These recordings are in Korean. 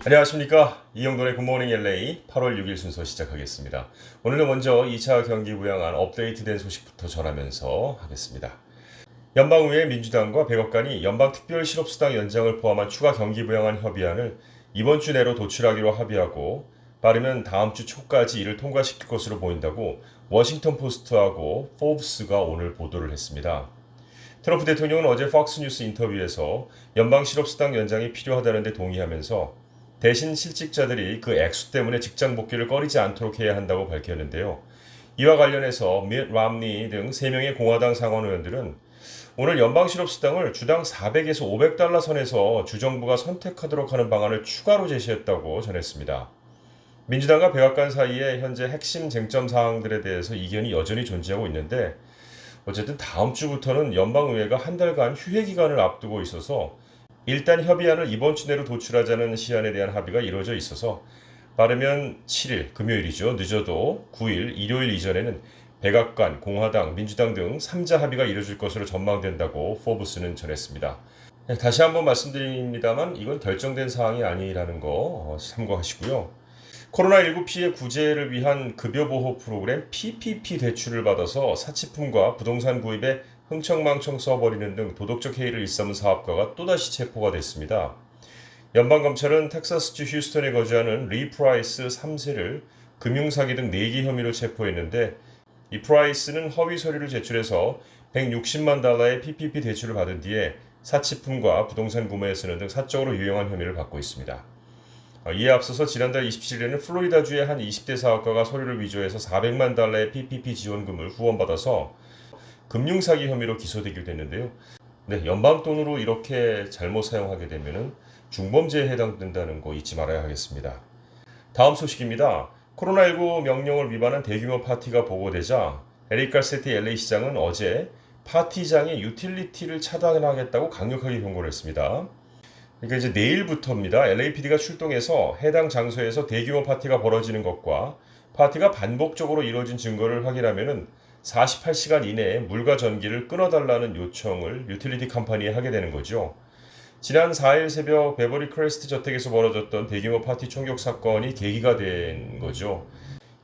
안녕하십니까. 이영돈의 굿모닝 LA 8월 6일 순서 시작하겠습니다. 오늘은 먼저 2차 경기 부양안 업데이트된 소식부터 전하면서 하겠습니다. 연방의회 민주당과 백악관이 연방특별실업수당 연장을 포함한 추가 경기 부양안 협의안을 이번 주 내로 도출하기로 합의하고 빠르면 다음 주 초까지 이를 통과시킬 것으로 보인다고 워싱턴 포스트하고 포브스가 오늘 보도를 했습니다. 트럼프 대통령은 어제 팍스뉴스 인터뷰에서 연방 실업수당 연장이 필요하다는 데 동의하면서 대신 실직자들이 그 액수 때문에 직장 복귀를 꺼리지 않도록 해야 한다고 밝혔는데요. 이와 관련해서 밋 람니 등 3명의 공화당 상원 의원들은 오늘 연방 실업수당을 주당 400에서 500달러 선에서 주정부가 선택하도록 하는 방안을 추가로 제시했다고 전했습니다. 민주당과 백악관 사이에 현재 핵심 쟁점 사항들에 대해서 이견이 여전히 존재하고 있는데 어쨌든 다음 주부터는 연방의회가 한 달간 휴회 기간을 앞두고 있어서 일단 협의안을 이번 주 내로 도출하자는 시안에 대한 합의가 이루어져 있어서 빠르면 7일 금요일이죠. 늦어도 9일 일요일 이전에는 백악관, 공화당, 민주당 등 3자 합의가 이루어질 것으로 전망된다고 포브스는 전했습니다. 다시 한번 말씀드립니다만 이건 결정된 사항이 아니라는 거 참고하시고요. 코로나19 피해 구제를 위한 급여보호 프로그램 PPP 대출을 받아서 사치품과 부동산 구입에 흥청망청 써버리는 등 도덕적 해이를 일삼은 사업가가 또다시 체포가 됐습니다. 연방검찰은 텍사스주 휴스턴에 거주하는 리 프라이스 3세를 금융사기 등 4개 혐의로 체포했는데 이 프라이스는 허위 서류를 제출해서 160만 달러의 PPP 대출을 받은 뒤에 사치품과 부동산 구매에 쓰는 등 사적으로 유용한 혐의를 받고 있습니다. 이에 앞서서 지난달 27일에는 플로리다주의 한 20대 사업가가 서류를 위조해서 400만 달러의 PPP 지원금을 후원받아서 금융사기 혐의로 기소되기도 했는데요. 네, 연방 돈으로 이렇게 잘못 사용하게 되면 중범죄에 해당된다는 거 잊지 말아야 하겠습니다. 다음 소식입니다. 코로나19 명령을 위반한 대규모 파티가 보고되자 에릭 가세티 LA 시장은 어제 파티장의 유틸리티를 차단하겠다고 강력하게 경고를 했습니다. 그러니까 이제 내일부터입니다. LAPD가 출동해서 해당 장소에서 대규모 파티가 벌어지는 것과 파티가 반복적으로 이루어진 증거를 확인하면은 48시간 이내에 물과 전기를 끊어달라는 요청을 유틸리티 컴퍼니에 하게 되는 거죠. 지난 4일 새벽 베버리 크레스트 저택에서 벌어졌던 대규모 파티 총격 사건이 계기가 된 거죠.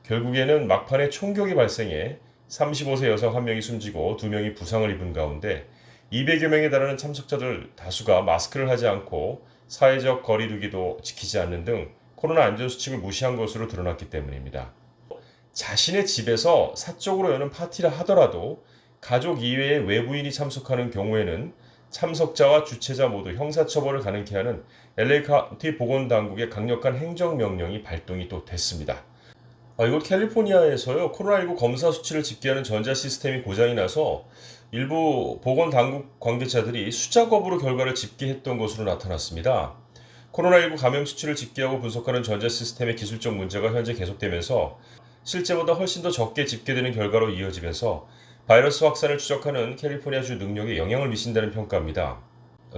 결국에는 막판에 총격이 발생해 35세 여성 1명이 숨지고 2명이 부상을 입은 가운데 200여 명에 달하는 참석자들 다수가 마스크를 하지 않고 사회적 거리두기도 지키지 않는 등 코로나 안전수칙을 무시한 것으로 드러났기 때문입니다. 자신의 집에서 사적으로 여는 파티를 하더라도 가족 이외의 외부인이 참석하는 경우에는 참석자와 주최자 모두 형사처벌을 가능케 하는 LA 카운티 보건당국의 강력한 행정명령이 발동이 또 됐습니다. 이곳 캘리포니아에서요, 코로나19 검사 수치를 집계하는 전자 시스템이 고장이 나서 일부 보건당국 관계자들이 숫자 거부로 결과를 집계했던 것으로 나타났습니다. 코로나19 감염 수치를 집계하고 분석하는 전자 시스템의 기술적 문제가 현재 계속되면서 실제보다 훨씬 더 적게 집계되는 결과로 이어지면서 바이러스 확산을 추적하는 캘리포니아주 능력에 영향을 미친다는 평가입니다.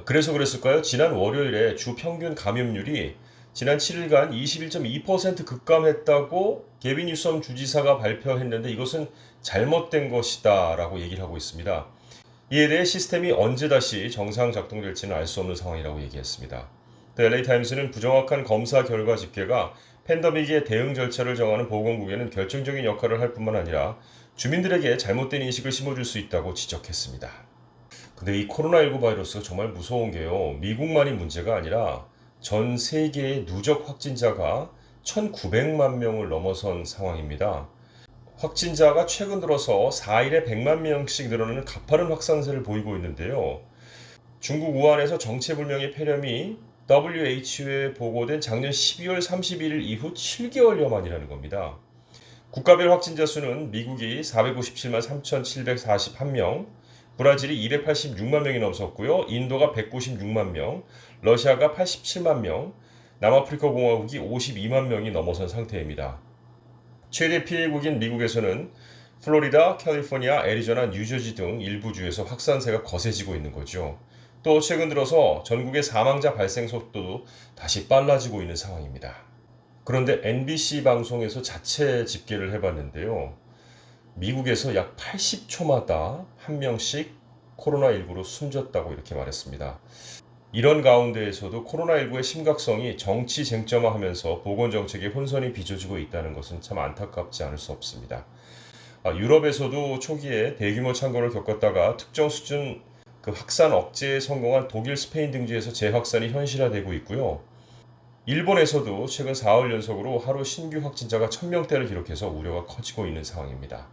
그래서 그랬을까요? 지난 월요일에 주 평균 감염률이 지난 7일간 21.2% 급감했다고 게빈 뉴섬 주지사가 발표했는데 이것은 잘못된 것이다 라고 얘기를 하고 있습니다. 이에 대해 시스템이 언제 다시 정상 작동될지는 알 수 없는 상황이라고 얘기했습니다. LA타임스는 부정확한 검사 결과 집계가 팬데믹의 대응 절차를 정하는 보건국에는 결정적인 역할을 할 뿐만 아니라 주민들에게 잘못된 인식을 심어줄 수 있다고 지적했습니다. 근데 이 코로나19 바이러스가 정말 무서운 게요. 미국만이 문제가 아니라 전 세계의 누적 확진자가 1,900만 명을 넘어선 상황입니다. 확진자가 최근 들어서 4일에 100만 명씩 늘어나는 가파른 확산세를 보이고 있는데요. 중국 우한에서 정체불명의 폐렴이 WHO에 보고된 작년 12월 31일 이후 7개월여 만이라는 겁니다. 국가별 확진자 수는 미국이 457만 3,741명, 브라질이 286만 명이 넘었고요. 인도가 196만 명, 러시아가 87만 명, 남아프리카 공화국이 52만 명이 넘어선 상태입니다. 최대 피해국인 미국에서는 플로리다, 캘리포니아, 애리조나, 뉴저지 등 일부 주에서 확산세가 거세지고 있는 거죠. 또 최근 들어서 전국의 사망자 발생 속도도 다시 빨라지고 있는 상황입니다. 그런데 NBC 방송에서 자체 집계를 해봤는데요. 미국에서 약 80초마다 한 명씩 코로나19로 숨졌다고 이렇게 말했습니다. 이런 가운데에서도 코로나19의 심각성이 정치 쟁점화하면서 보건정책에 혼선이 빚어지고 있다는 것은 참 안타깝지 않을 수 없습니다. 유럽에서도 초기에 대규모 창궐을 겪었다가 특정 수준 확산 억제에 성공한 독일, 스페인 등지에서 재확산이 현실화되고 있고요. 일본에서도 최근 4월 연속으로 하루 신규 확진자가 1000명대를 기록해서 우려가 커지고 있는 상황입니다.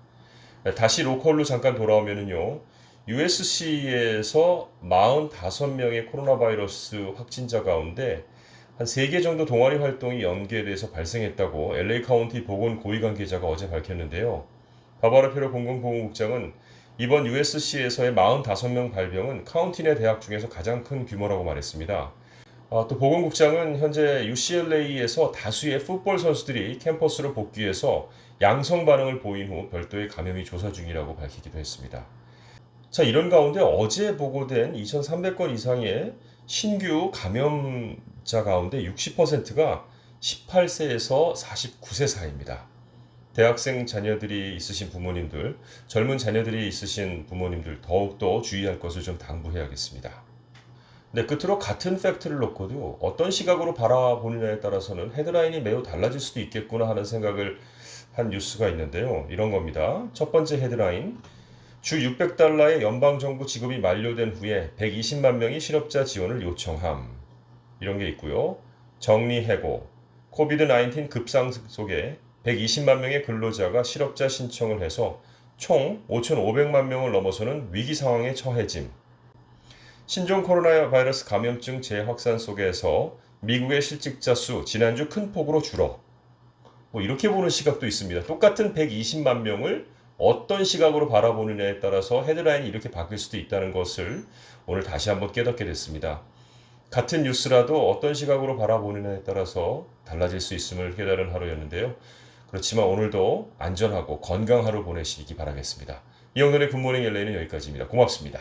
다시 로컬로 잠깐 돌아오면요. USC에서 45명의 코로나 바이러스 확진자 가운데 한 3개 정도 동아리 활동이 연계돼서 발생했다고 LA 카운티 보건 고위 관계자가 어제 밝혔는데요. 바바라 페로 공공보건국장은 이번 USC에서의 45명 발병은 카운티 내 대학 중에서 가장 큰 규모라고 말했습니다. 또 보건국장은 현재 UCLA에서 다수의 풋볼 선수들이 캠퍼스로 복귀해서 양성 반응을 보인 후 별도의 감염이 조사 중이라고 밝히기도 했습니다. 자, 이런 가운데 어제 보고된 2,300건 이상의 신규 감염자 가운데 60%가 18세에서 49세 사이입니다. 대학생 자녀들이 있으신 부모님들, 젊은 자녀들이 있으신 부모님들 더욱더 주의할 것을 좀 당부해야겠습니다. 네, 끝으로 같은 팩트를 놓고도 어떤 시각으로 바라보느냐에 따라서는 헤드라인이 매우 달라질 수도 있겠구나 하는 생각을 한 뉴스가 있는데요. 이런 겁니다. 첫 번째 헤드라인, 주 600달러의 연방정부 지급이 만료된 후에 120만 명이 실업자 지원을 요청함. 이런 게 있고요. 정리해고, 코비드-19 급상승 속에 120만 명의 근로자가 실업자 신청을 해서 총 5,500만 명을 넘어서는 위기 상황에 처해짐. 신종 코로나 바이러스 감염증 재확산 속에서 미국의 실직자 수 지난주 큰 폭으로 줄어. 이렇게 보는 시각도 있습니다. 똑같은 120만 명을 어떤 시각으로 바라보느냐에 따라서 헤드라인이 이렇게 바뀔 수도 있다는 것을 오늘 다시 한번 깨닫게 됐습니다. 같은 뉴스라도 어떤 시각으로 바라보느냐에 따라서 달라질 수 있음을 깨달은 하루였는데요. 그렇지만 오늘도 안전하고 건강한 하루 보내시기 바라겠습니다. 이영돈의 굿모닝 LA는 여기까지입니다. 고맙습니다.